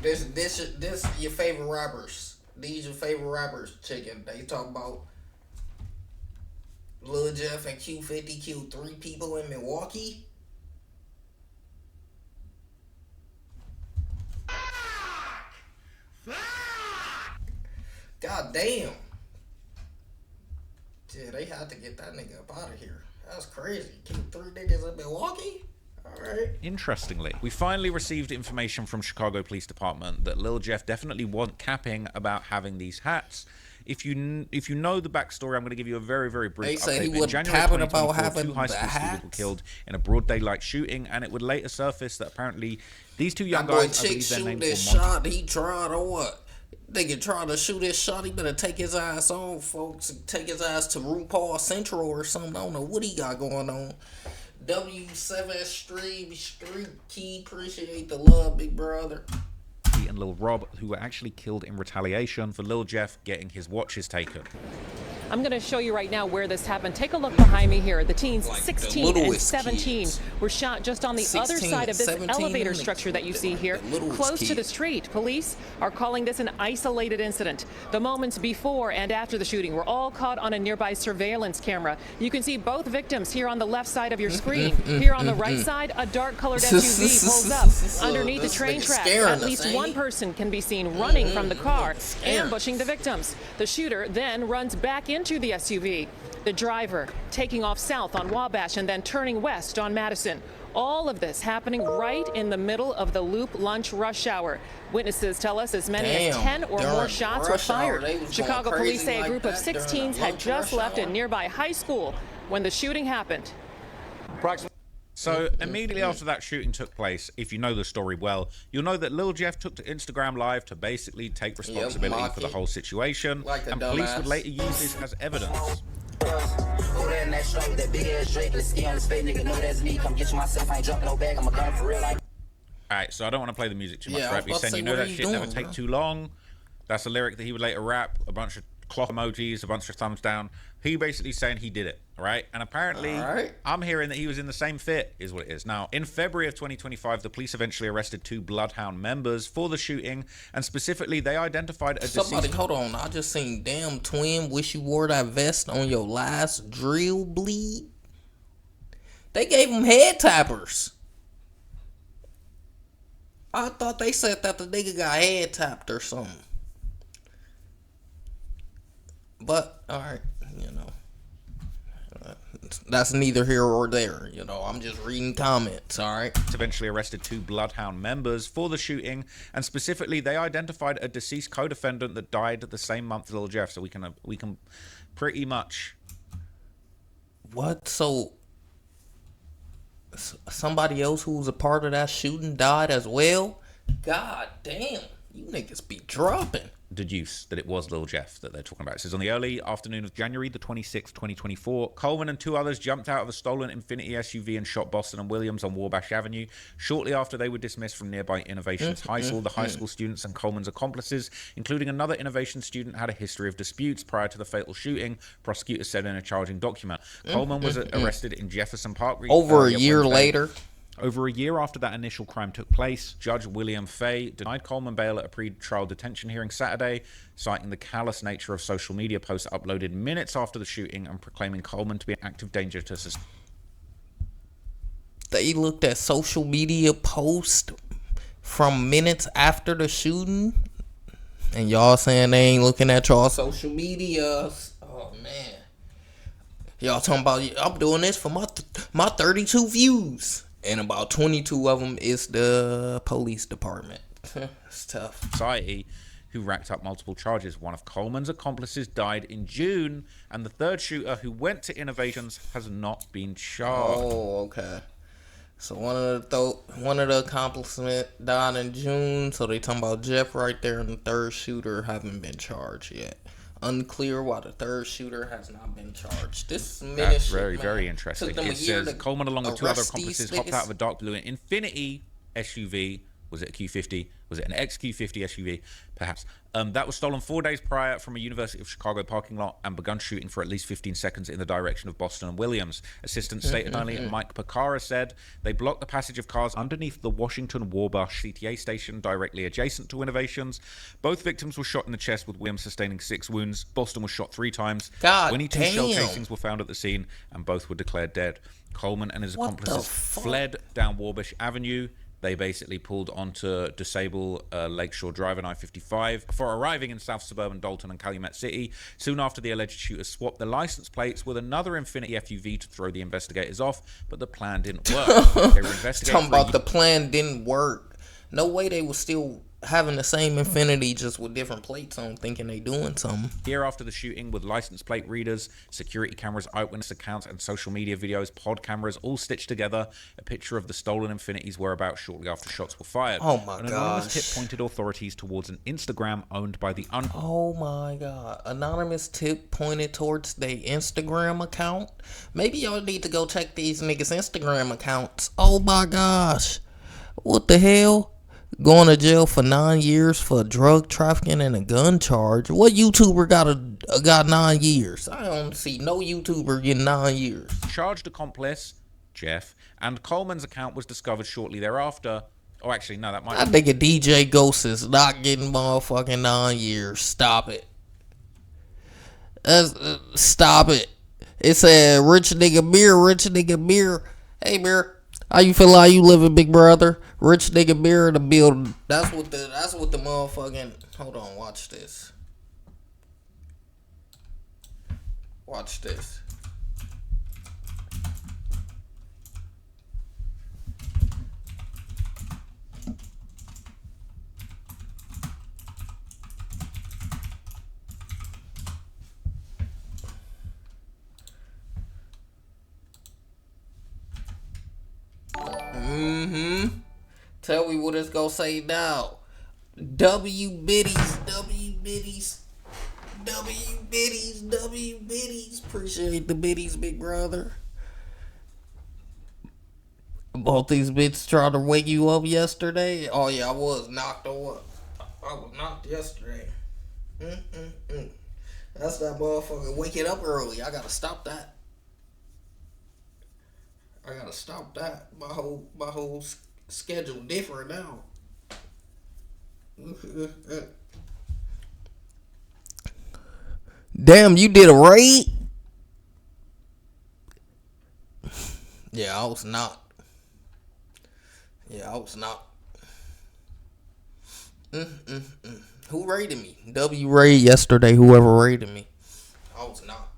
This your favorite rappers. These your favorite rappers, chicken. They talk about Lil Jeff and Q50 killed 3 people in Milwaukee. God damn. Yeah, they had to get that nigga up out of here. That's crazy. Killed 3 niggas in Milwaukee? Alright. Interestingly, we finally received information from Chicago Police Department that Lil Jeff definitely wasn't capping about having these hats. If you know the backstory, I'm going to give you a very, very brief update. They say he In wasn't January capping about 2024, having 2 high the school students were hats. killed in a broad daylight shooting, and it would later surface that apparently these 2 young That boy guys, I chick believe their shoot names this were Monty. shot. He tried or what? Nigga tried to shoot his shot. He better take his ass on, folks. Take his ass to RuPaul Central or something. I don't know what he got going on. W7 Street Key. Appreciate the love, big brother. And Lil Rob, who were actually killed in retaliation for Lil Jeff getting his watches taken. I'm going to show you right now where this happened. Take a look behind me here. The teens, Like 16 and 17, kids. were shot just on the other 16 side of this 17, elevator structure that you see here, close to the kids. street. Police are calling this an isolated incident. The moments before and after the shooting were all caught on a nearby surveillance camera. You can see both victims here on the left side of your screen. Here on the right side, a dark-colored SUV pulls up. Underneath the train tracks, at least one person can be seen running from the car, ambushing the victims. The shooter then runs back into the SUV. The driver taking off south on Wabash and then turning west on Madison. All of this happening right in the middle of the Loop lunch rush hour. Witnesses tell us as many as 10 or more shots were fired. Chicago police say a group of 16s had just left a nearby high school when the shooting happened. So immediately after that shooting took place, if you know the story well, you'll know that Lil Jeff took to Instagram Live to basically take responsibility for the whole situation, like and police would later use this as evidence. Alright, so I don't want to play the music too much, Yeah, I right? was He's about saying, to you know say, what that are shit you never doing, take bro? too long. That's a lyric that he would later rap, a bunch of clock emojis, a bunch of thumbs down. He basically saying he did it, right? And apparently, I'm hearing that he was in the same fit, is what it is. Now, in February of 2025, the police eventually arrested 2 Bloodhound members for the shooting, and specifically, they identified a Somebody, deceased... hold on. I just seen damn twin. Wish you wore that vest on your last drill bleed. They gave him head tappers. I thought they said that the nigga got head tapped or something. But, alright, you know. That's neither here or there. You know, I'm just reading comments, alright? Eventually arrested 2 Bloodhound members for the shooting, and specifically, they identified a deceased co-defendant that died the same month as Lil Jeff, so we can pretty much... What? So... somebody else who was a part of that shooting died as well? God damn, you niggas be dropping. Deduce that it was Lil Jeff that they're talking about. It says, on the early afternoon of January the 26th, 2024, Coleman and 2 others jumped out of a stolen Infiniti SUV and shot Boston and Williams on Wabash Avenue. Shortly after they were dismissed from nearby Innovations High School, the high school students and Coleman's accomplices, including another Innovation student, had a history of disputes prior to the fatal shooting, prosecutors said in a charging document. Coleman was arrested in Jefferson Park. Over a year later. Over a year after that initial crime took place, Judge William Fay denied Coleman bail at a pre-trial detention hearing Saturday, citing the callous nature of social media posts uploaded minutes after the shooting and proclaiming Coleman to be an active danger to society. They looked at social media posts from minutes after the shooting, and y'all saying they ain't looking at y'all social medias. Oh, man. Y'all talking about, I'm doing this for my 32 views. And about 22 of them is the police department. It's tough. Society, who racked up multiple charges. One of Coleman's accomplices died in June, and the third shooter, who went to Innovations, has not been charged. Oh, okay. So one of the accomplices died in June. So they talking about Jeff right there, and the third shooter haven't been charged yet. Unclear why the third shooter has not been charged. That's very interesting. It says Coleman, along with 2 other accomplices, hopped out of a dark blue Infiniti SUV Was it a Q50? Was it an Q50 SUV? Perhaps. That was stolen 4 days prior from a University of Chicago parking lot and begun shooting for at least 15 seconds in the direction of Boston and Williams. Assistant State Attorney Mike Picara said they blocked the passage of cars underneath the Washington Wabash CTA station directly adjacent to Innovations. Both victims were shot in the chest, with Williams sustaining 6 wounds. Boston was shot 3 times. 22 shell casings were found at the scene, and both were declared dead. Coleman and his accomplices fled down Wabash Avenue. They basically pulled onto disable Lakeshore Drive and I-55 before arriving in South Suburban Dalton and Calumet City. Soon after, the alleged shooters swapped the license plates with another Infiniti FUV to throw the investigators off, but the plan didn't work. They were investigating. Talking about the plan didn't work. No way they were still having the same Infiniti, just with different plates on, thinking they doing something. Here after the shooting, with license plate readers, security cameras, eyewitness accounts, and social media videos, pod cameras, all stitched together, a picture of the stolen Infinities whereabouts shortly after shots were fired. Oh my god! An anonymous tip pointed authorities towards an Instagram owned by the Oh my god! Anonymous tip pointed towards their Instagram account. Maybe y'all need to go check these niggas' Instagram accounts. Oh my gosh! What the hell? Going to jail for 9 years for drug trafficking and a gun charge. What YouTuber got 9 years? I don't see no YouTuber getting 9 years. Charged accomplice, Jeff, and Coleman's account was discovered shortly thereafter. Oh, actually, no, that might. I think a DJ Ghost is not getting motherfucking 9 years. Stop it. Stop it. It said rich nigga beer. Hey, beer. How you feel like you living, big brother? Rich nigga beer in the building. That's what the motherfucking. Hold on, watch this. Watch this. Tell me what it's gonna say now. W bitties. Appreciate the bitties, big brother. Both these bitches tried to wake you up yesterday. Oh yeah, I was knocked up. I was knocked yesterday. That's that motherfucker waking up early. I gotta stop that. My whole schedule different now. Damn, you did a raid? Yeah, I was not. Who raided me? W raid yesterday, whoever raided me. I was not.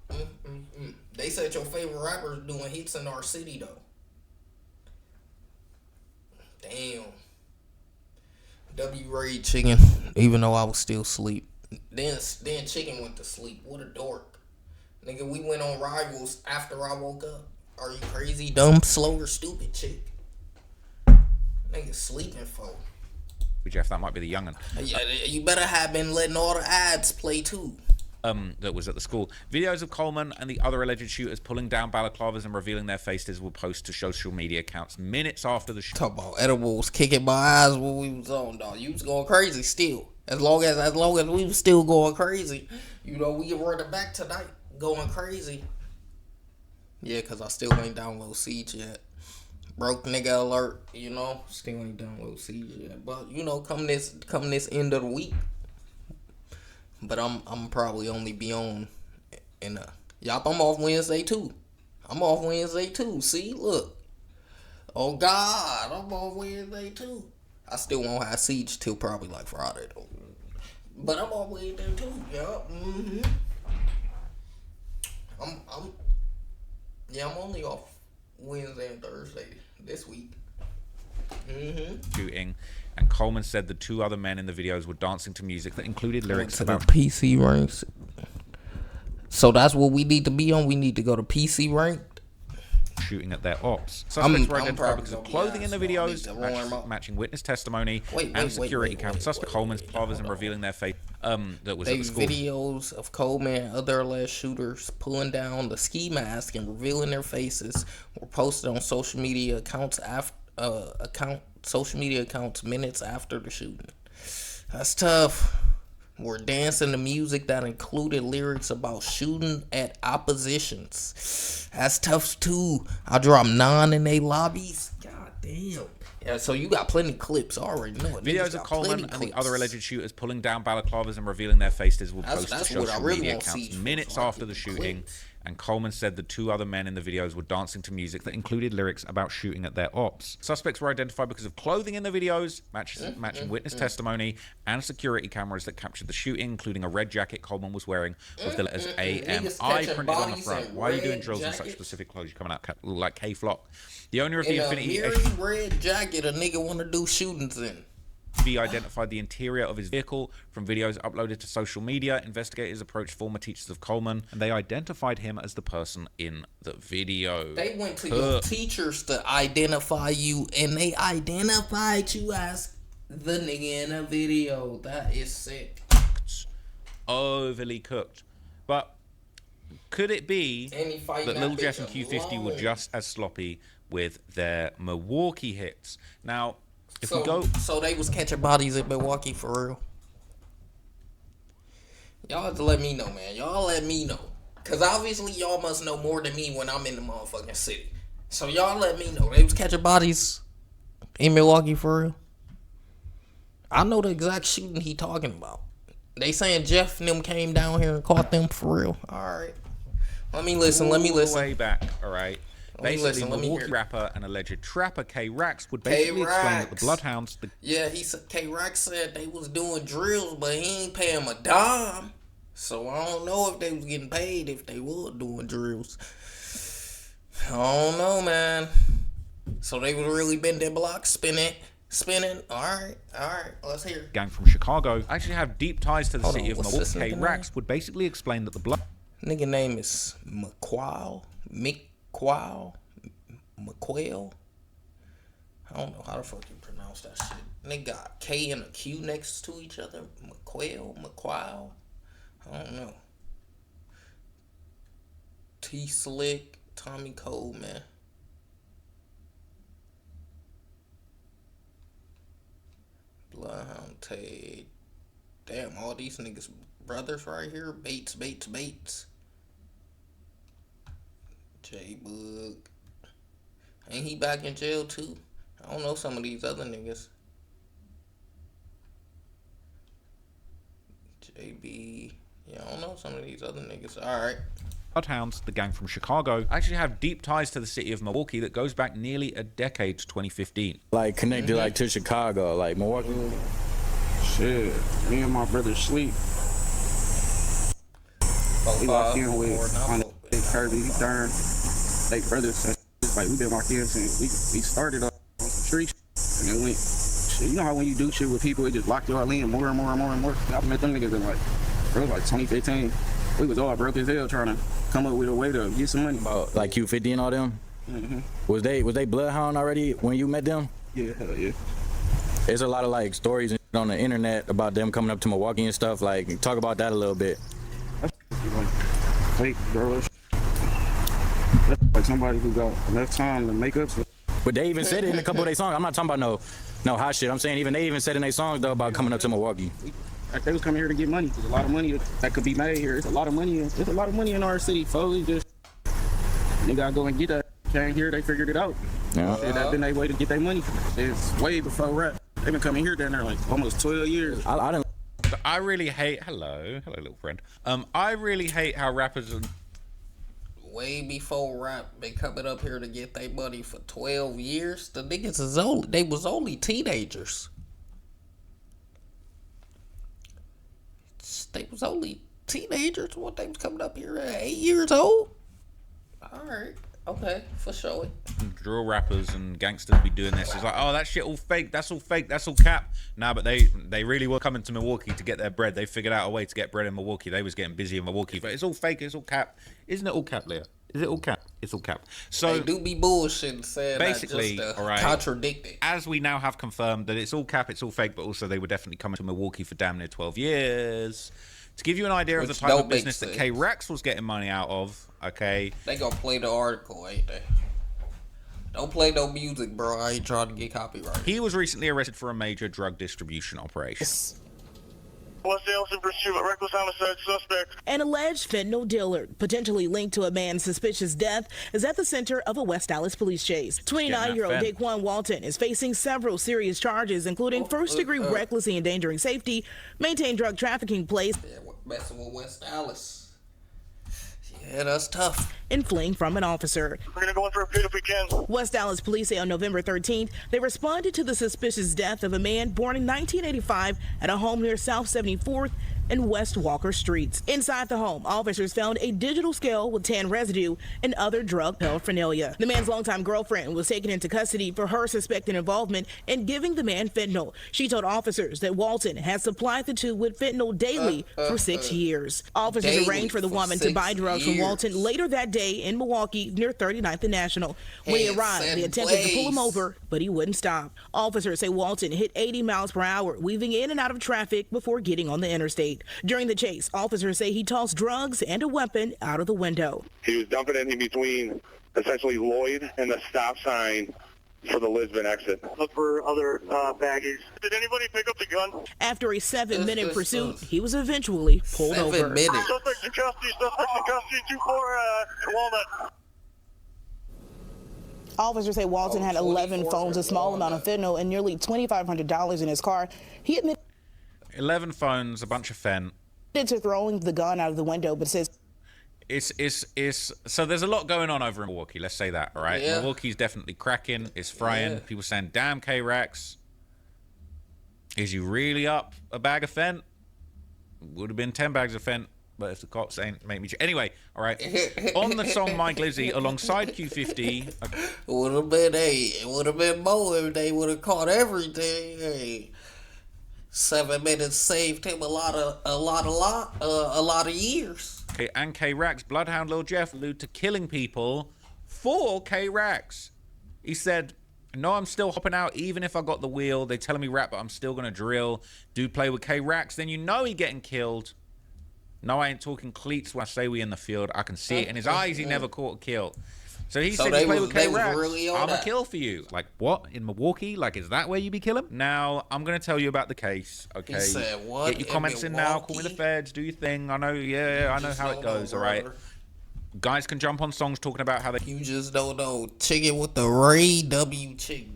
They said your favorite rapper is doing hits in our city, though. Damn. W raid chicken, even though I was still asleep. Then chicken went to sleep. What a dork. Nigga, we went on Rivals after I woke up. Are you crazy, dumb, slow, or stupid chick? Nigga sleeping for. Jeff, that might be the young'un. Yeah, you better have been letting all the ads play too. That was at the school. Videos of Coleman and the other alleged shooters pulling down balaclavas and revealing their faces were posted to social media accounts minutes after the shooting. Talk about edibles kicking my eyes when we was on, dog. You was going crazy still. As long as we was still going crazy, you know, we can run it back tonight, going crazy. Yeah, cause I still ain't download Siege yet. Broke nigga alert, you know. Still ain't download Siege yet, but you know, come this end of the week. But I'm probably only be on in y'all. I'm off Wednesday too. See, look. Oh God, I'm off Wednesday too. I still won't have Siege till probably like Friday though. But I'm off Wednesday too. Yup. I'm only off Wednesday and Thursday this week. Shooting. And Coleman said the 2 other men in the videos were dancing to music that included lyrics about PC ranks. So that's what we need to be on. We need to go to PC ranked. Shooting at their ops. Suspects were identified because of clothing in the videos, matching witness testimony and security cam. Suspect Coleman's fathers and revealing their face. That was at the school. Videos of Coleman and other alleged shooters pulling down the ski mask and revealing their faces were posted on social media accounts social media accounts minutes after the shooting. That's tough. Were dancing to music that included lyrics about shooting at oppositions. That's tough too. I dropped 9 in they lobbies. God damn. Yeah, so you got plenty of clips. I already know it. Videos of Coleman and the other alleged shooters pulling down balaclavas and revealing their faces were posted to social media accounts minutes after the shooting. And Coleman said the 2 other men in the videos were dancing to music that included lyrics about shooting at their ops. Suspects were identified because of clothing in the videos, matching witness testimony, and security cameras that captured the shooting, including a red jacket Coleman was wearing with the letters AMI printed on the front. Why are you doing drills in such specific clothes? You're coming out like K-Flock. The owner of the Infiniti red jacket a nigga want to do shootings in. He identified the interior of his vehicle from videos uploaded to social media. Investigators approached former teachers of Coleman, and they identified him as the person in the video. They went to your teachers to identify you, and they identified you as the nigga in the video. That is sick. Overly cooked. But could it be that Lil Jeff and Q50 were just as sloppy with their Milwaukee hits? Now, so they was catching bodies in Milwaukee for real. Y'all have to let me know, man. Y'all let me know. Because obviously y'all must know more than me when I'm in the motherfucking city. So y'all let me know. They was catching bodies in Milwaukee for real. I know the exact shooting he talking about. They saying Jeff and them came down here and caught them for real. Alright. Let me listen. Way back, alright. Basically, Milwaukee rapper and alleged trapper K-Rax would basically explain that the Bloodhounds... he said K-Rax said they was doing drills, but he ain't pay him a dime. So I don't know if they was getting paid if they were doing drills. I don't know, man. So they would really bend their block, spinning. Alright, let's hear it. Gang from Chicago actually have deep ties to the city of Milwaukee. K-Rax would basically explain that the blood... Nigga name is McQuile. I don't know how the fuck you pronounce that shit. They got K and a Q next to each other. McQuile. I don't know. T Slick, Tommy Cole, man. Bloodhound Tay. Damn, all these niggas brothers right here. Bates. J-Bug. Ain't he back in jail too? I don't know some of these other niggas. JB. Yeah, I don't know some of these other niggas. Alright. Bloodhounds, the gang from Chicago, actually have deep ties to the city of Milwaukee that goes back nearly a decade to 2015. Like connected like to Chicago, like Milwaukee. Shit, me and my brother sleep. We locked in with on the Kirby, he turned. They brothers, like we been locked in since we started up on some tree and then went. Shit, you know how when you do shit with people, it just lock y'all in more and more. I met them niggas in like 2015. We was all broke as hell trying to come up with a way to get some money. About like Q50 and all them. Was they Bloodhound already when you met them? Yeah, hell yeah. There's a lot of like stories on the internet about them coming up to Milwaukee and stuff. Like talk about that a little bit. That's like fake girls. That's like somebody who got enough time to make up. But they even said it in a couple of their songs. I'm not talking about no hot shit. I'm saying they even said in their songs though about coming up to Milwaukee. Like they was coming here to get money. There's a lot of money that could be made here. There's a lot of money in our city, folks. Just they gotta go and get that. Came here, they figured it out. Yeah. That's been their way to get their money. It's way before rap. They've been coming here down there like almost 12 years. I really hate. Hello, little friend. I really hate how rappers are. Way before rap, they coming up here to get their money for 12 years. The niggas they was only teenagers. They was only teenagers when they was coming up here at 8 years old. Alright, okay, for sure. Drill rappers and gangsters be doing this. It's like, oh, that shit all fake. That's all fake. That's all cap. Nah, but they really were coming to Milwaukee to get their bread. They figured out a way to get bread in Milwaukee. They was getting busy in Milwaukee. But it's all fake. It's all cap. Isn't it all cap, Leah? Is it all cap? It's all cap. So they do be bullshitting, saying basically, that just all right, contradicting. As we now have confirmed that it's all cap, it's all fake, but also they were definitely coming to Milwaukee for damn near 12 years. To give you an idea of the type of business that K-Rax was getting money out of, okay? They gonna play the article, ain't they? Don't play no music, bro. I ain't trying to get copyrighted. He was recently arrested for a major drug distribution operation. West Allis in pursuit of reckless homicide suspect. An alleged fentanyl dealer, potentially linked to a man's suspicious death, is at the center of a West Allis police chase. 29-year-old Daquan Walton is facing several serious charges, including first-degree recklessly endangering safety, maintained drug trafficking place, messing with West Allis. Yeah, that's tough. And fleeing from an officer. We're gonna go in for a pit if we can. West Allis police say on November 13th, they responded to the suspicious death of a man born in 1985 at a home near South 74th and West Walker Streets. Inside the home, officers found a digital scale with tan residue and other drug paraphernalia. The man's longtime girlfriend was taken into custody for her suspected involvement in giving the man fentanyl. She told officers that Walton had supplied the two with fentanyl daily for 6 years. Officers arranged for the woman to buy drugs from Walton later that day in Milwaukee near 39th and National. When he arrived, they attempted to pull him over, but he wouldn't stop. Officers say Walton hit 80 miles per hour, weaving in and out of traffic before getting on the interstate. During the chase, officers say he tossed drugs and a weapon out of the window. He was dumping it in between essentially Lloyd and the stop sign for the Lisbon exit. Look for other baggage. Did anybody pick up the gun? After a 7-minute pursuit, he was eventually pulled over. 7 minutes. Suspect in custody, 24 Walnut. Officers say Walton had 11 phones, a small amount of fentanyl, and nearly $2,500 in his car. He admitted 11 phones, a bunch of fen. to throwing the gun out of the window, but says so there's a lot going on over in Milwaukee, let's say that, all right? Yeah. Milwaukee's definitely cracking, it's frying. Yeah. People saying, damn, K-Rax, is you really up a bag of fent? Would have been 10 bags of fent, but if the cops ain't make me... Anyway, all right. On the song Mike Lizzie, alongside Q50... It would have been more if they would have caught everything. Hey. 7 minutes saved him a lot of years. Okay, and K-Rax, Bloodhound Lil Jeff, allude to killing people for K-Rax. He said, no, I'm still hopping out even if I got the wheel. They telling me rap, but I'm still going to drill. Dude play with K-Rax, then you know he getting killed. No, I ain't talking cleats when I say we in the field. I can see it in his eyes. He never caught a kill. So he said, you play with K-Rax, really I'm a that. kill for you. Like, what? In Milwaukee? Like, is that where you be killing? Now, I'm going to tell you about the case, okay? He said, what? Get your comments in now. Call me the feds. Do your thing. I know, I know how it goes, all right? Guys can jump on songs talking about how they... You just don't know. Chicken with the Ray, W chick.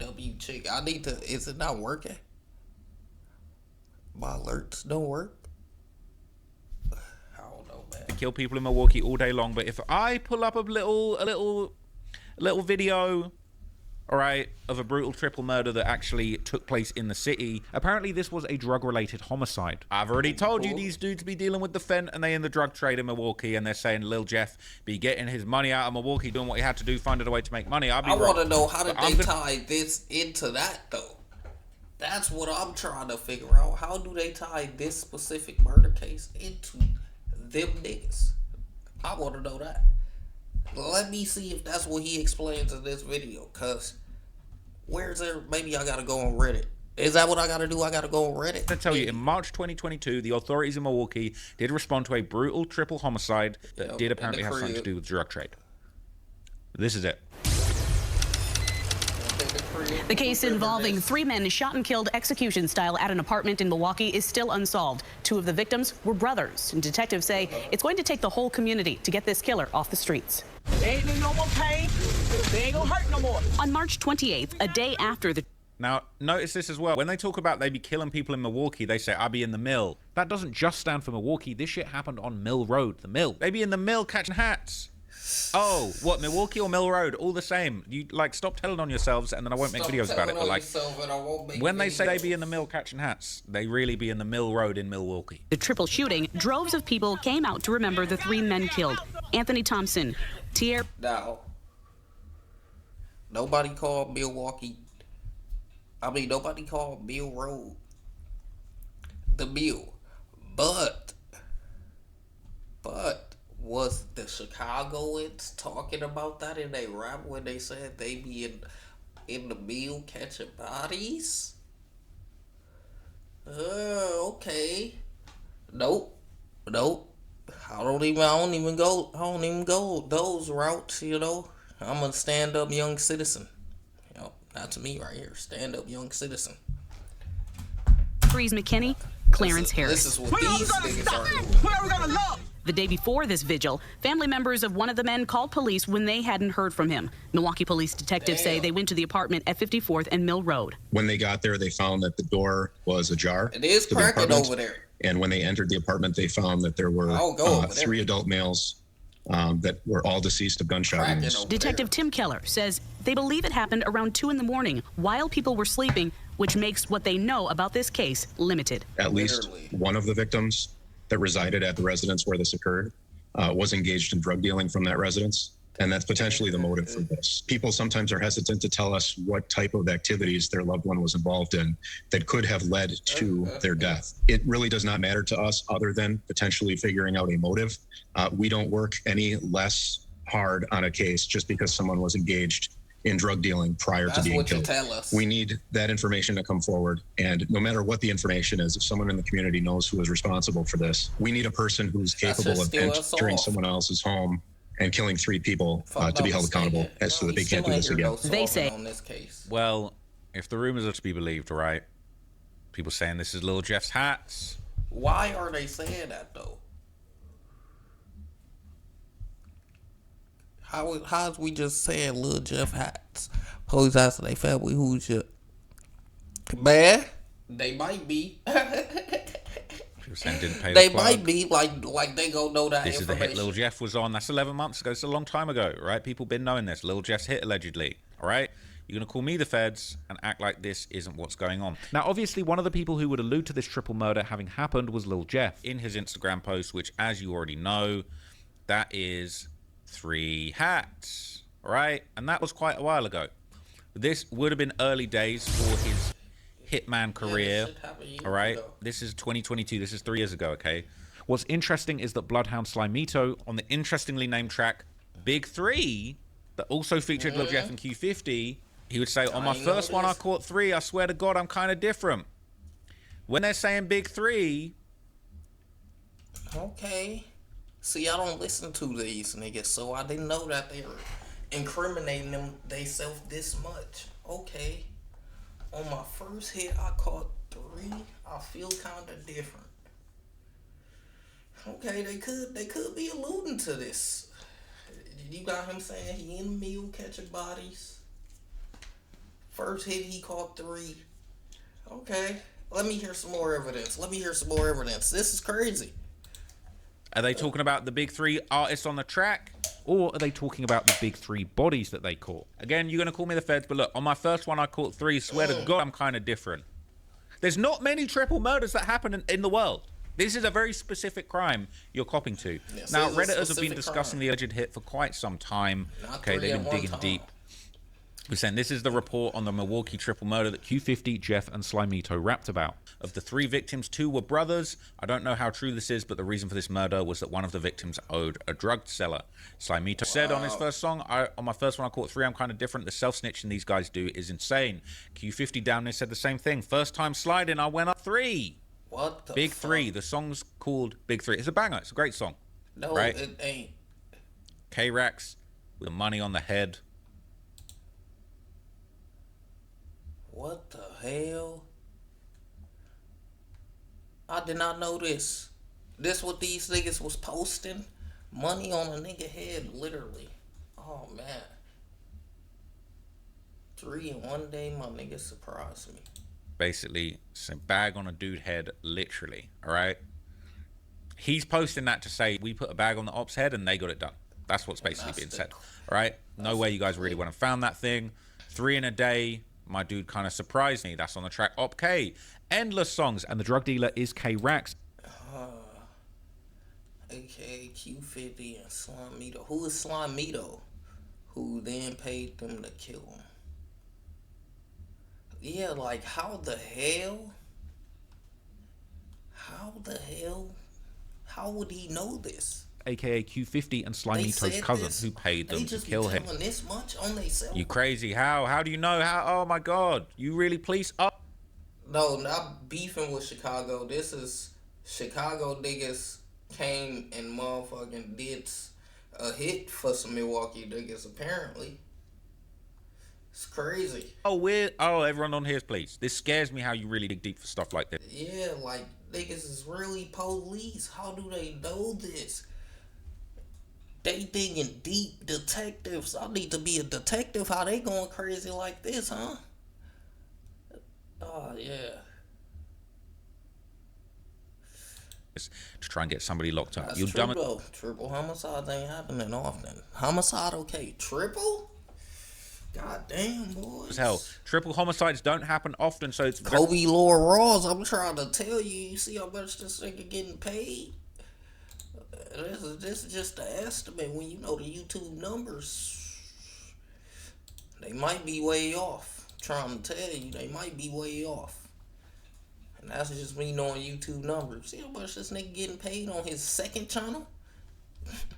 I need to... Is it not working? My alerts don't work? I don't know, man. kill people in Milwaukee all day long, but if I pull up a little video, all right, of a brutal triple murder that actually took place in the city, apparently this was a drug-related homicide. I've already told you these dudes be dealing with the fent and they in the drug trade in Milwaukee, and they're saying Lil Jeff be getting his money out of Milwaukee, doing what he had to do, finding a way to make money. I want to know, how did they tie this into that, though? That's what I'm trying to figure out. How do they tie this specific murder case into them niggas? I want to know that. Let me see if that's what he explains in this video, because where's there? Maybe I gotta go on Reddit. Is that what I gotta do? I gotta go on Reddit? I tell you, in March 2022, the authorities in Milwaukee did respond to a brutal triple homicide that did apparently have something to do with drug trade. This is it. The case involving 3 men shot and killed execution style at an apartment in Milwaukee is still unsolved. 2 of the victims were brothers, and detectives say it's going to take the whole community to get this killer off the streets. They ain't no more pain. They ain't gonna hurt no more. On March 28th, a day after the... Now, notice this as well. When they talk about they be killing people in Milwaukee, they say, I be in the mill. That doesn't just stand for Milwaukee. This shit happened on Mill Road, the mill. They be in the mill catching hats. Oh, what, Milwaukee or Mill Road? All the same. You, like, stop telling on yourselves, and then I won't make videos about it. But, like, when they say they be in the mill catching hats, they really be in the Mill Road in Milwaukee. The triple shooting, droves of people came out to remember the 3 men killed. Anthony Thompson, Tier... Now, nobody called Milwaukee... nobody called Mill Road the mill. But... was the Chicagoans talking about that in a rap when they said they be in the mill catching bodies? Okay. Nope. I don't even go those routes, you know. I'm a stand-up young citizen. That's me right here. Stand up young citizen. Freeze McKinney, Clarence Harris. This is what these niggas are doing. Where are we gonna look? The day before this vigil, family members of one of the men called police when they hadn't heard from him. Milwaukee police detectives say they went to the apartment at 54th and Mill Road. When they got there, they found that the door was ajar. It is cracking over there. And when they entered the apartment, they found that there were 3 adult males that were all deceased of gunshot wounds. Detective Tim Keller says they believe it happened around 2 in the morning while people were sleeping, which makes what they know about this case limited. At least one of the victims that resided at the residence where this occurred was engaged in drug dealing from that residence. And that's potentially the motive for this. People sometimes are hesitant to tell us what type of activities their loved one was involved in that could have led to their death. It really does not matter to us other than potentially figuring out a motive. We don't work any less hard on a case just because someone was engaged in drug dealing prior to being killed. Tell us. We need that information to come forward. And no matter what the information is, if someone in the community knows who is responsible for this, we need a person who's capable of entering someone else's home and killing 3 people to be held accountable so that they can't do this again. They say. Well, if the rumors are to be believed, right? People saying this is Lil Jeff's hats. Why are they saying that though? How's we just saying Lil Jeff hats? Police asked they family who's your man? They might be. People saying didn't pay they the might be like they gonna know that this information. is the hit Lil Jeff was on. That's 11 months ago. It's a long time ago, right? People been knowing this. Lil Jeff's hit allegedly. All right. You're gonna call me the feds and act like this isn't what's going on. Now, obviously, one of the people who would allude to this triple murder having happened was Lil Jeff in his Instagram post, which, as you already know, that is 3 hats, right? And that was quite a while ago. This would have been early days for his hitman career, all right? This is 2022. This is 3 years ago, okay? What's interesting is that Bloodhound Slimito on the interestingly named track Big 3 that also featured Lil Jeff and Q50, he would say, on my first one I caught 3, I swear to God I'm kind of different. When they're saying Big 3... Okay. See, I don't listen to these niggas, so I didn't know that they were incriminating them themselves this much. Okay. On my first hit, I caught 3. I feel kind of different. Okay, they could be alluding to this. You got him saying he in the mill catching bodies. First hit, he caught 3. Okay. Let me hear some more evidence. This is crazy. Are they talking about the big 3 artists on the track? Or are they talking about the big 3 bodies that they caught? Again, you're going to call me the feds, but look, on my first one I caught 3. Swear to God, I'm kind of different. There's not many triple murders that happen in the world. This is a very specific crime you're copping to. Yes, now, Redditors have been discussing the alleged hit for quite some time. Okay, they've been digging deep. We're saying this is the report on the Milwaukee triple murder that Q50, Jeff, and Slimito rapped about. Of the 3 victims, 2 were brothers. I don't know how true this is, but the reason for this murder was that one of the victims owed a drug seller. Slimito said on his first song, on my first one I caught 3, I'm kind of different. The self-snitching these guys do is insane. Q50 down there said the same thing. First time sliding, I went up 3. What the Big fuck? 3. The song's called Big 3. It's a banger. It's a great song. No, right? It ain't. K-Rax with the money on the head. What the hell? I did not know this. This what these niggas was posting? Money on a nigga head, literally. Oh, man. 3 in one day, my nigga surprised me. Basically, it's a bag on a dude head, literally, all right? He's posting that to say, we put a bag on the op's head and they got it done. That's what's basically being said, all right? No way you guys really went and found that thing. 3 in a day. My dude kind of surprised me. That's on the track Op K. Endless songs. And the drug dealer is K-Rax. AKA Q50 and Slimito. Who is Slimito? Who then paid them to kill him. Yeah, like, how the hell? How would he know this? AKA Q50 and Slimito's cousin who paid them to kill him. This much on themselves? You crazy? How do you know? How? Oh my God! You really police up? No, not beefing with Chicago. This is Chicago niggas came and motherfucking did a hit for some Milwaukee niggas apparently. It's crazy. Oh, everyone on here, please. This scares me how you really dig deep for stuff like this. Yeah, like, niggas is really police. How do they know this? They digging deep. Detectives. I need to be a detective. How they going crazy like this, huh? Oh, yeah. To try and get somebody locked up. That's You true, dumb. though. Triple homicides ain't happening often. Homicide, okay. Triple? God damn, boys. Hell, triple homicides don't happen often, so it's Kobe Law Ross, I'm trying to tell you. You see how much this nigga getting paid? This is just an estimate. When you know the YouTube numbers, they might be way off. I'm trying to tell you, they might be way off. And that's just me knowing YouTube numbers. See how much this nigga getting paid on his second channel?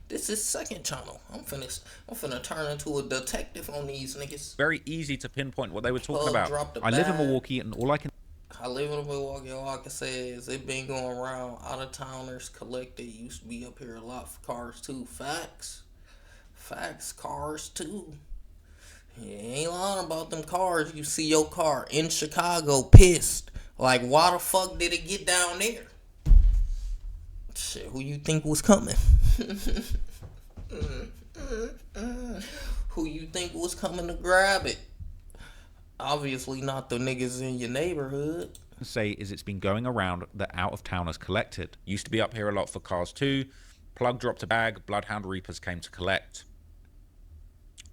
This is second channel. I'm finna turn into a detective on these niggas. very easy to pinpoint what they were talking Drop about. the I live in bag. Milwaukee, and all I can I live in Milwaukee. All I can say is it been going around. Out of towners collected. Used to be up here a lot for cars too. Facts, cars too. You ain't lying about them cars. You see your car in Chicago pissed. Like, why the fuck did it get down there? Shit, who you think was coming? Who you think was coming to grab it? Obviously not the niggas in your neighborhood. say is it's been going around that out-of-towners collected. Used to be up here a lot for cars too. Plug dropped a bag. Bloodhound Reapers came to collect.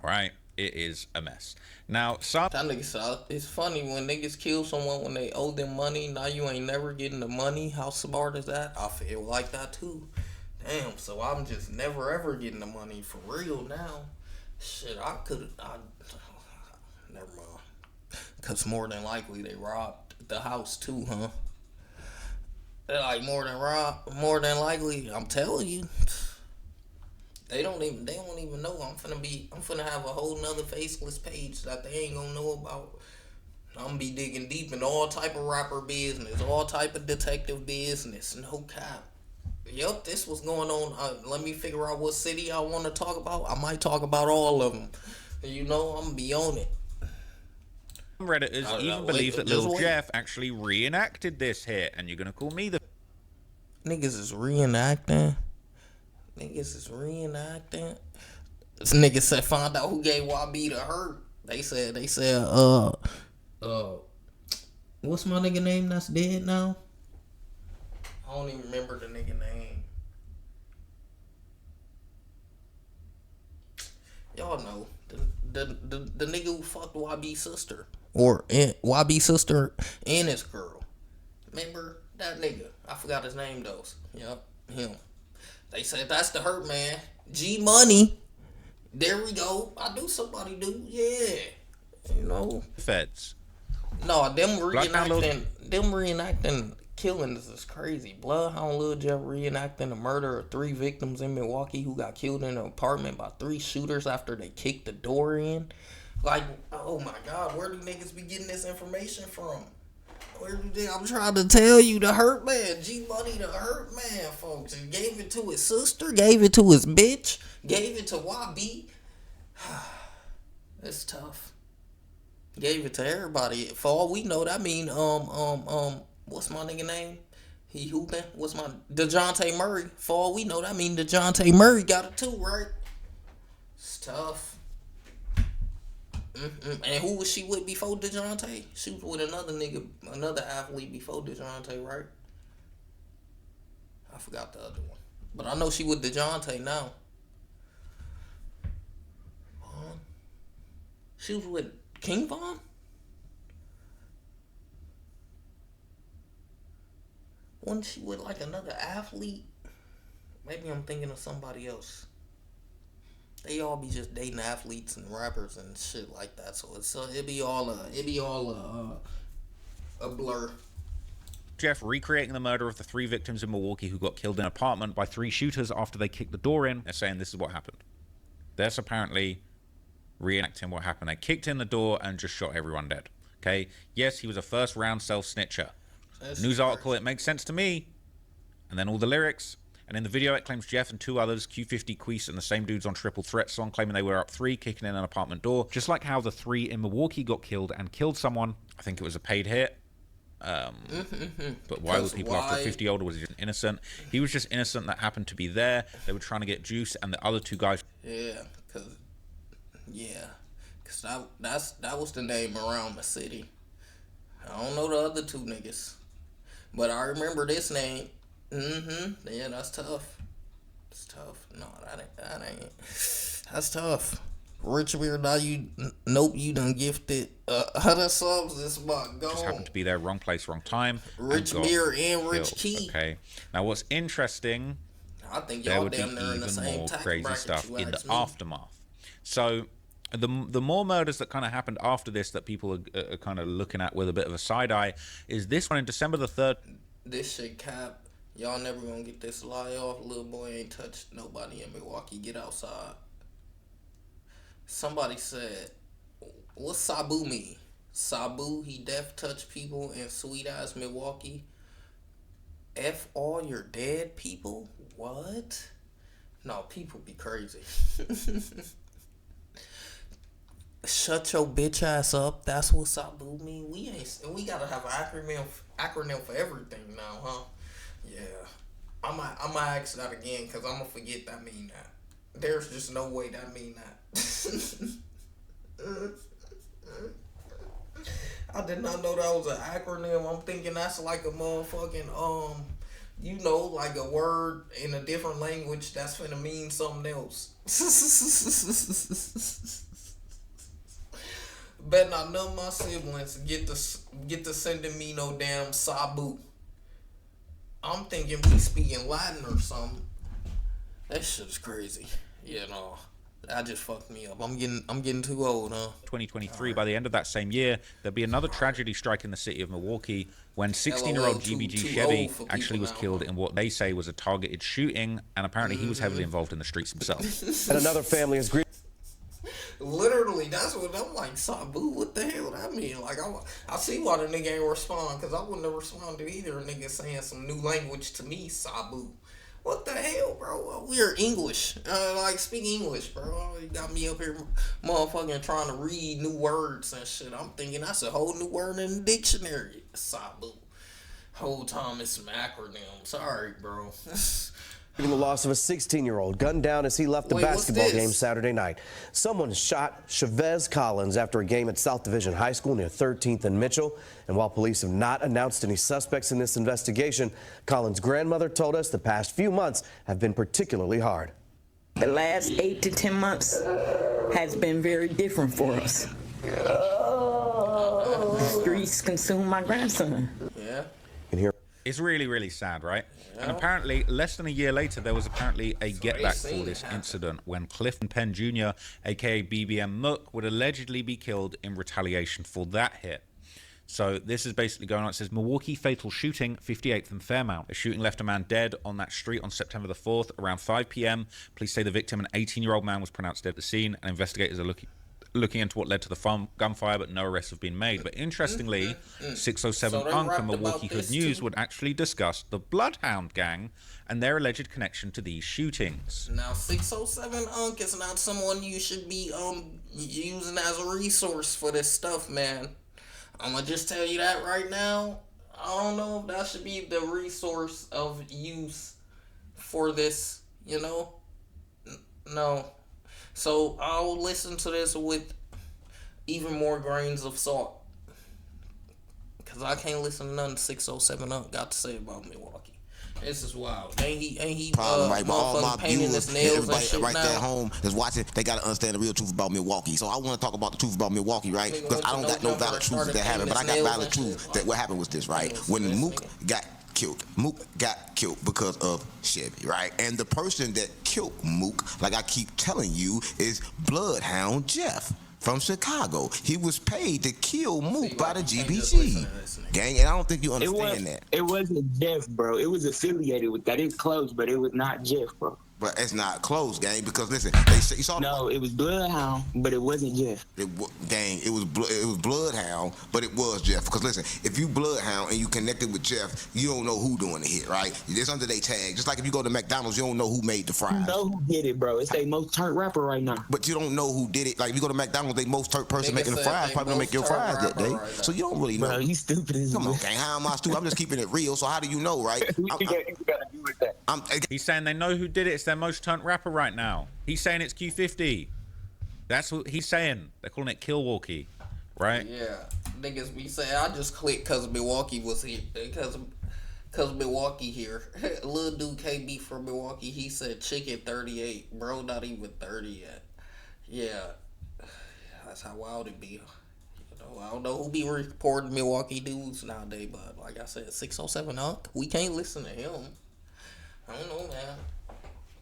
All right. It is a mess. Now, That nigga said, it's funny when niggas kill someone when they owe them money. Now you ain't never getting the money. How smart is that? I feel like that too. Damn, so I'm just never ever getting the money for real now. Shit, never mind. Cause more than likely they robbed the house too, huh? They're like more than likely, I'm telling you. They don't even know. I'm finna have a whole nother faceless page that they ain't gonna know about. I'm gonna be digging deep in all type of rapper business, all type of detective business, no cap. Yup, this was going on. Let me figure out what city I want to talk about. I might talk about all of them. You know, I'm gonna be on it. Redditors even believe that Lil Jeff actually reenacted this hit, and you're gonna call me the niggas is reenacting. This nigga said, find out who gave YB the hurt. They said, what's my nigga name that's dead now? I don't even remember the nigga name. Y'all know the nigga who fucked YB's sister, or YB's sister and his girl. Remember that nigga? I forgot his name though. Yep, him. They said that's the hurt man. G Money. There we go. I knew somebody do. Yeah. You know. Feds. No, them reenacting killings is crazy. Bloodhound Lil Jeff reenacting the murder of 3 victims in Milwaukee who got killed in an apartment by 3 shooters after they kicked the door in. Like, oh my God, where do niggas be getting this information from? I'm trying to tell you, the hurt man, G Money, the hurt man, folks. He gave it to his sister, gave it to his bitch, gave it to YB. It's tough. Gave it to everybody. For all we know, that mean what's my nigga name? He hooping. What's my DeJounte Murray? For all we know, that mean DeJounte Murray got it too, right? It's tough. And who was she with before DeJounte? She was with another athlete before DeJounte, right? I forgot the other one. But I know she with DeJounte now. She was with King Von? Wasn't she with like another athlete? Maybe I'm thinking of somebody else. They all be just dating athletes and rappers and shit like that. So it be all a blur. Jeff recreating the murder of the 3 victims in Milwaukee who got killed in an apartment by 3 shooters after they kicked the door in. They're saying this is what happened. That's apparently reenacting what happened. They kicked in the door and just shot everyone dead. Okay? Yes, he was a first-round self-snitcher. News article, it makes sense to me. And then all the lyrics. And in the video, it claims Jeff and 2 others, Q50, Queese, and the same dudes on Triple Threat song, claiming they were up 3, kicking in an apartment door. Just like how the 3 in Milwaukee got killed and killed someone. I think it was a paid hit. But why were people after 50 older? Was he just innocent? He was just innocent that happened to be there. They were trying to get juice, and the other 2 guys. Yeah, cause that was the name around the city. I don't know the other 2 niggas, but I remember this name. Yeah, that's tough. It's tough. No, that ain't. That's tough. Rich Beard, now nope, you done gifted 100 subs this month. Go. Just happened to be there, wrong place, wrong time. Rich Beard and Rich Key. Okay. Now, what's interesting? I think there y'all would be damn near in the even same more tax crazy bracket stuff you in the asked me. aftermath. So, the more murders that kind of happened after this that people are kind of looking at with a bit of a side eye is this one in December the 3rd. This shit cap. Y'all never gonna get this lie off. Little boy ain't touched nobody in Milwaukee. Get outside. Somebody said, what's Sabu mean? Sabu, he def touch people in sweet ass Milwaukee. F all your dead people? What? No, people be crazy. Shut your bitch ass up. That's what Sabu mean. We gotta have an acronym for everything now, huh? Yeah. I'm gonna ask that again because I'm gonna forget that mean that. There's just no way that mean that. I did not know that was an acronym. I'm thinking that's like a motherfucking like a word in a different language that's finna mean something else. Bet not none of my siblings get to sending me no damn Sabu. I'm thinking we speaking Latin or something. That shit is crazy. You know, that just fucked me up. I'm getting too old, huh? 2023. By the end of that same year, there'll be another tragedy striking the city of Milwaukee when 16-year-old GBG Chevy actually was killed in what they say was a targeted shooting, and apparently he was heavily involved in the streets himself. And another family is grieving. Literally, that's what I'm like. Sabu, what the hell that mean? Like, I see why the nigga ain't respond, because I wouldn't have responded either. A nigga saying some new language to me, Sabu. What the hell, bro? We're English. Speak English, bro. You got me up here motherfucking trying to read new words and shit. I'm thinking that's a whole new word in the dictionary. Sabu. Whole time it's some acronym. Sorry, bro. The loss of a 16-year-old gunned down as he left the basketball game Saturday night. Someone shot Chavez Collins after a game at South Division High School near 13th and Mitchell. And while police have not announced any suspects in this investigation, Collins' grandmother told us the past few months have been particularly hard. The last 8 to 10 months has been very different for us. The streets consume my grandson. Yeah. You can hear. It's really, really sad, right? Yeah. And apparently, less than a year later, there was apparently a get-back for this incident when Clifton Penn Jr., a.k.a. BBM Mook, would allegedly be killed in retaliation for that hit. So this is basically going on. It says, Milwaukee fatal shooting, 58th and Fairmount. A shooting left a man dead on that street on September the 4th, around 5 p.m. Police say the victim, an 18-year-old man, was pronounced dead at the scene, and investigators are looking into what led to the gunfire, but no arrests have been made. But interestingly, 607 Unk and Milwaukee Hood News would actually discuss the Bloodhound gang and their alleged connection to these shootings. Now, 607 Unk is not someone you should be using as a resource for this stuff, man. I'm gonna just tell you that right now. I don't know if that should be the resource of use for this, you know? No. So I'll listen to this with even more grains of salt, because I can't listen to nothing 607 Unk got to say about Milwaukee. This is wild. Ain't he problem, right? But all my painting viewers, his nails everybody and shit right now? there at home that's watching, they got to understand the real truth about Milwaukee. So I want to talk about the truth about Milwaukee, right? Because I don't got no valid truth that happened, but I got valid truth that what happened was this, right? When Mook got killed because of Chevy, right? And the person that killed Mook, like I keep telling you, is Bloodhound Jeff from Chicago. He was paid to kill Mook by the GBG gang, and I don't think you understand that. It wasn't Jeff, bro. It was affiliated with that. It's close, but it was not Jeff, bro. But it's not close, gang, because listen, you saw. No, it was Bloodhound, but it wasn't Jeff. Gang, it was Bloodhound, but it was Jeff. Because listen, if you Bloodhound and you connected with Jeff, you don't know who doing the hit, right? It's under their tag. Just like if you go to McDonald's, you don't know who made the fries. You know who did it, bro. It's their most turned rapper right now. But you don't know who did it. Like if you go to McDonald's, they most turned person making the fries probably gonna make your fries that day. Right, so you don't really know. Bro, you stupid as Come on, gang. How am I stupid? I'm just keeping it real. So how do you know, right? He's saying they know who did it. It's their most turned rapper right now. He's saying it's Q50. That's what he's saying. They're calling it Milwaukee, right? Yeah, niggas be saying I just clicked because Milwaukee was here. Because Milwaukee here. Little dude can't be from Milwaukee. He said chicken 38. Bro, not even 30 yet. Yeah, that's how wild it be. You know, I don't know who be reporting Milwaukee dudes nowadays, but like I said, 607 Unk. We can't listen to him. I don't know, man.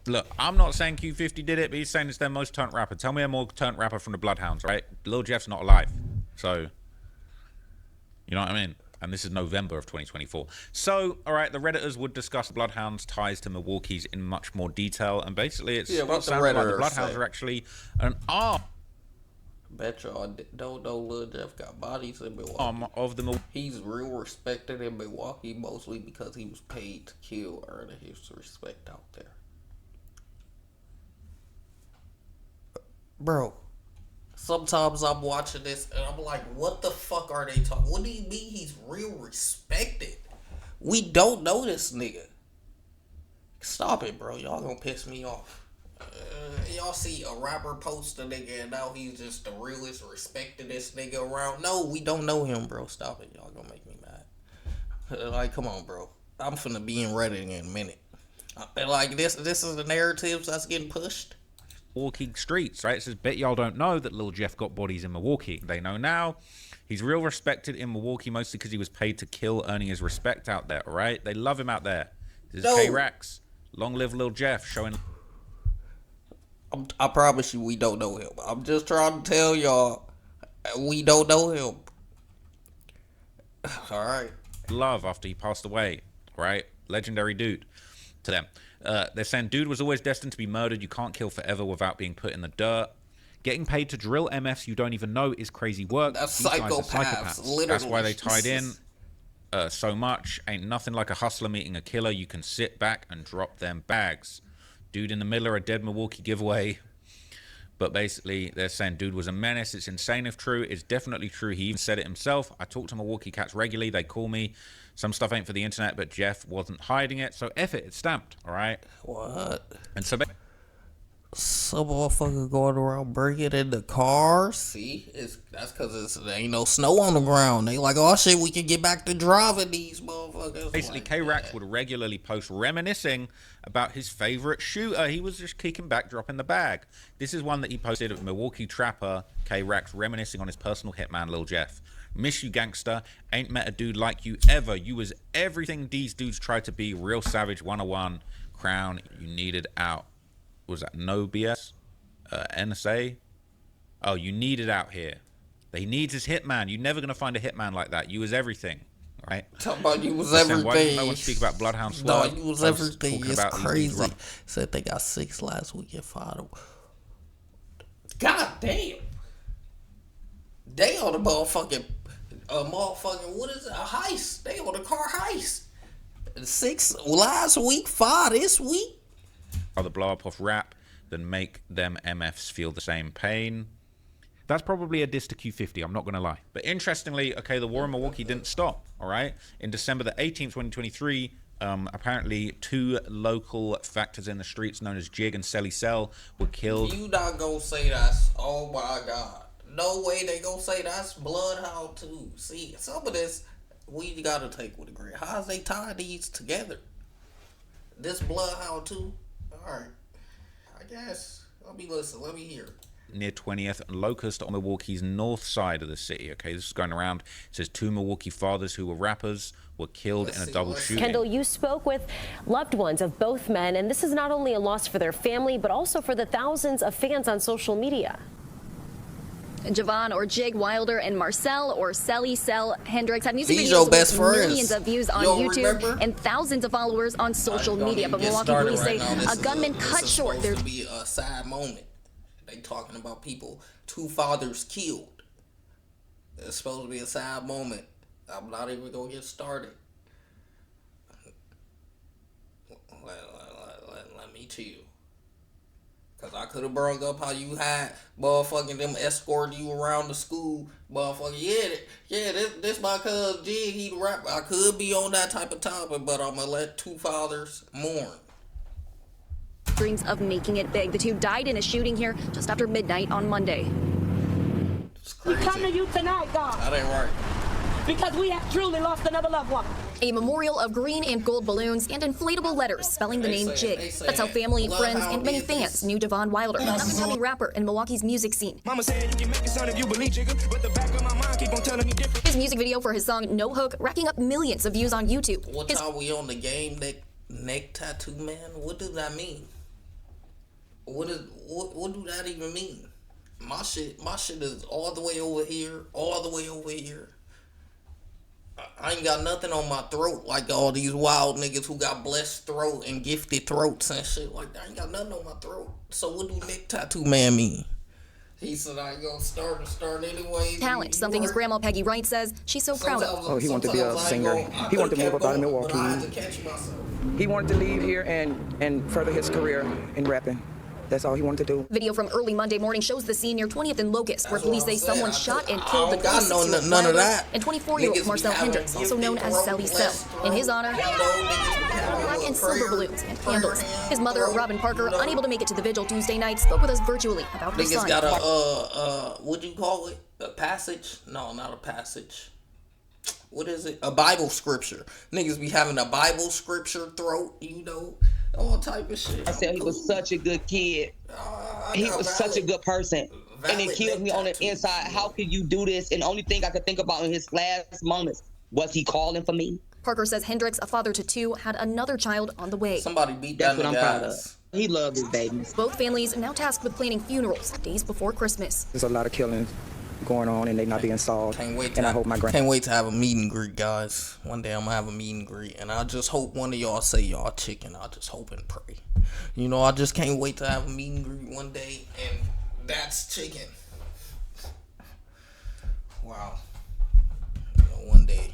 Look, I'm not saying Q50 did it, but he's saying it's their most turnt rapper. Tell me a more turnt rapper from the Bloodhounds, right? Lil Jeff's not alive. So, you know what I mean? And this is November of 2024. So, all right, the Redditors would discuss Bloodhounds' ties to Milwaukee's in much more detail. And basically, it's what the like the Redditors Bloodhounds say. are actually an arm. Bet y'all don't know Lil Jeff got bodies in Milwaukee. Of the He's real respected in Milwaukee, mostly because he was paid to kill, earning his respect out there. Bro, sometimes I'm watching this and I'm like, what the fuck are they talking? What do you mean he's real respected? We don't know this nigga. Stop it, bro. Y'all gonna piss me off. Y'all see a rapper post a nigga and now he's just the realest, respectedest nigga around. No, we don't know him, bro. Stop it. Y'all gonna make me mad. Like, come on, bro. I'm finna be in Reddit in a minute. Like, this is the narratives that's getting pushed. Milwaukee streets, right? It says, bet y'all don't know that Lil Jeff got bodies in Milwaukee. They know now. He's real respected in Milwaukee, mostly because he was paid to kill, earning his respect out there, all right? They love him out there. This is K-Rax. Long live Lil Jeff, showing... I promise you we don't know him. I'm just trying to tell y'all we don't know him. All right. Love after he passed away, right? Legendary dude to them. They're saying dude was always destined to be murdered. You can't kill forever without being put in the dirt. Getting paid to drill MFs you don't even know is crazy work. That's These guys are psychopaths, literally. That's why they tied in so much. Ain't nothing like a hustler meeting a killer. You can sit back and drop them bags. Dude in the middle of a dead Milwaukee giveaway. But basically, they're saying dude was a menace. It's insane if true. It's definitely true. He even said it himself. I talk to Milwaukee cats regularly. They call me. Some stuff ain't for the internet, but Jeff wasn't hiding it. So F it. It's stamped. All right? What? And so... Some motherfucker going around breaking into cars. See, that's because there ain't no snow on the ground. They like, oh shit, we can get back to driving these motherfuckers. Basically, like, K-Rax would regularly post reminiscing about his favorite shooter. He was just kicking back, dropping the bag. This is one that he posted of Milwaukee trapper K-Rax reminiscing on his personal hitman, Lil Jeff. Miss you, gangster. Ain't met a dude like you ever. You was everything these dudes tried to be. Real savage 101. Crown, you needed out. Was that no BS? NSA? Oh, you need it out here. He needs his hitman. You're never going to find a hitman like that. You was everything, right? Talking about you was everything. Why didn't no one speak about Bloodhound Swerve? No, you was everything. It's crazy. Said they got 6 last week and 5. God damn. They on the motherfucking, what is it? A heist. They on a car heist. 6 last week, 5 this week. Rather blow up off rap than make them MFs feel the same pain. That's probably a diss to Q50, I'm not going to lie. But interestingly, okay, the war in Milwaukee didn't stop, all right? In December the 18th, 2023, apparently 2 local factors in the streets known as Jig and Selly Cell were killed. You not going to say that's, oh my God. No way they going to say that's Bloodhound too. See, some of this, we got to take with a grain. How's they tie these together? This Bloodhound too? Alright, I guess. Let me hear. Near 20th and Locust on Milwaukee's north side of the city. Okay, this is going around. It says 2 Milwaukee fathers who were rappers were killed in a double shooting. Kendall, you spoke with loved ones of both men, and this is not only a loss for their family, but also for the thousands of fans on social media. Javon or Jig Wilder and Marcel or Selly Sell Hendricks have music These your videos best with friends. millions of views on You don't YouTube remember? and thousands of followers on social Don't media. even But get Milwaukee started police say right now. a gunman cut this is short their supposed to be a sad moment. They talking about people, 2 fathers killed. It's supposed to be a sad moment. I'm not even gonna get started. Let me chill. Cause I could have brought up how you had motherfucking them escort you around the school, motherfucker. This my cousin Jig, he the rapper. I could be on that type of topic, but I'm gonna let 2 fathers mourn. dreams of making it big. The 2 died in a shooting here just after midnight on Monday. We come to you tonight, God. That ain't right. Because we have truly lost another loved one. A memorial of green and gold balloons and inflatable letters spelling the name Jig. That's how family, friends, and many fans knew Javon Wilder, an up-and-coming rapper in Milwaukee's music scene. Mama said you can make it sound if you believe, Jigga, but the back of my mind keep on telling me different. His music video for his song No Hook racking up millions of views on YouTube. What time we on the game, neck tattoo man? What does that mean? What do that even mean? My shit is all the way over here. I ain't got nothing on my throat like all these wild niggas who got blessed throat and gifted throats and shit like that. I ain't got nothing on my throat. So what do neck tattoo man mean? He said I ain't gonna start anyway. Talent, something his grandma Peggy Wright says she's so proud of. Oh, he wanted to be a singer. He wanted to move up out of Milwaukee. He wanted to leave here and further his career in rapping. That's all he wanted to do. Video from early Monday morning shows the scene near 20th and Locust, where police say someone shot and killed the 26-year-old none of that. and 24-year-old Marcel Hendricks, also known as Selly Sell. In his honor, black and silver balloons and candles. His mother, Robin Parker, unable to make it to the vigil Tuesday night, spoke with us virtually about her son. Niggas got a what do you call it? A passage? No, not a passage. What is it? A Bible scripture. Niggas be having a Bible scripture throat, all type of shit. I said he was such a good kid. He was such a good person. And it kills me on the inside. How could you do this? And the only thing I could think about in his last moments was he calling for me. Parker says Hendricks, a father to 2, had another child on the way. Somebody beat That's that what nigga I'm proud ass. of. He loved his babies. Both families now tasked with planning funerals days before Christmas. There's a lot of killings going on and they not being solved. Can't wait to have a meet and greet, guys. One day I'm gonna have a meet and greet, and I just hope one of y'all say y'all chicken. I just hope and pray. I just can't wait to have a meet and greet one day, and that's chicken. Wow. One day.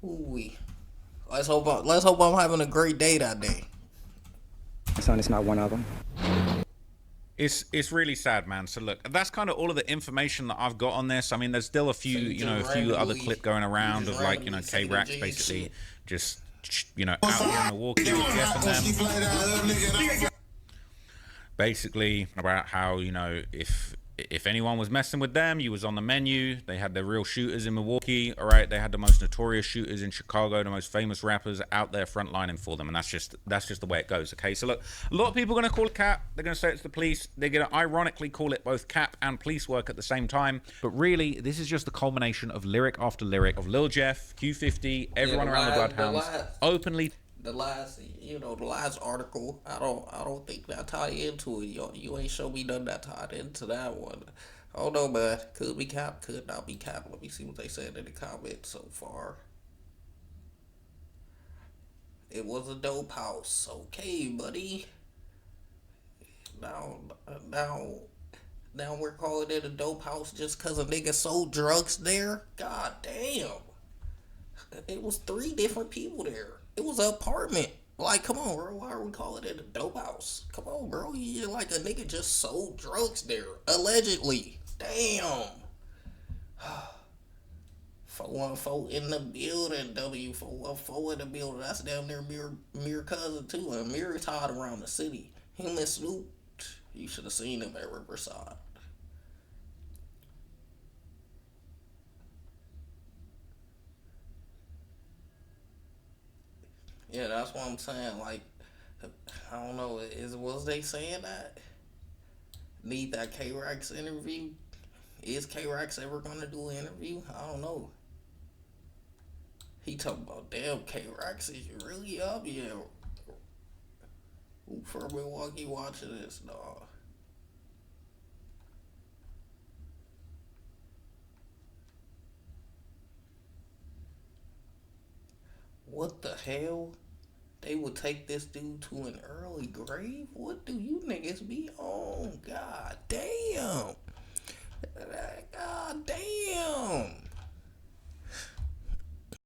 Ooh-wee. Let's hope I'm having a great day that day. My son is not one of them. It's really sad, man. So look, that's kind of all of the information that I've got on this. I mean, there's still a few other clip going around of like, K-Rax basically just, out here in Milwaukee with Jeff and them. Basically about how, if anyone was messing with them, you was on the menu. They had the real shooters in Milwaukee, all right? They had the most notorious shooters in Chicago, the most famous rappers out there frontlining for them, and that's just the way it goes, okay? So look, a lot of people are going to call it cap. They're going to say it's the police. They're going to ironically call it both cap and police work at the same time. But really, this is just the culmination of lyric after lyric of Lil Jeff, Q50, everyone around the Bloodhounds, openly. The last article, I don't think that tied into it. You ain't show me none that tied into that one. I don't know, man. Could be cap, could not be cap. Let me see what they said in the comments so far. It was a dope house. Okay, buddy. Now we're calling it a dope house just because a nigga sold drugs there? God damn. It was 3 different people there. It was an apartment. Like, come on, bro. Why are we calling it a dope house? Come on, bro. You're like a nigga just sold drugs there. Allegedly. Damn. 414 in the building. W414 in the building. That's down there, Mir cousin, too. And Mir is hot around the city. Him and Snoop. You should have seen him at Riverside. Yeah, that's what I'm saying. Like, I don't know. Was they saying that? Need that K-Rax interview? Is K-Rax ever gonna do an interview? I don't know. He talking about, damn, K-Rax, is you really up? Yeah. Who from Milwaukee watching this, dog? What the hell? They would take this dude to an early grave? What do you niggas be on? God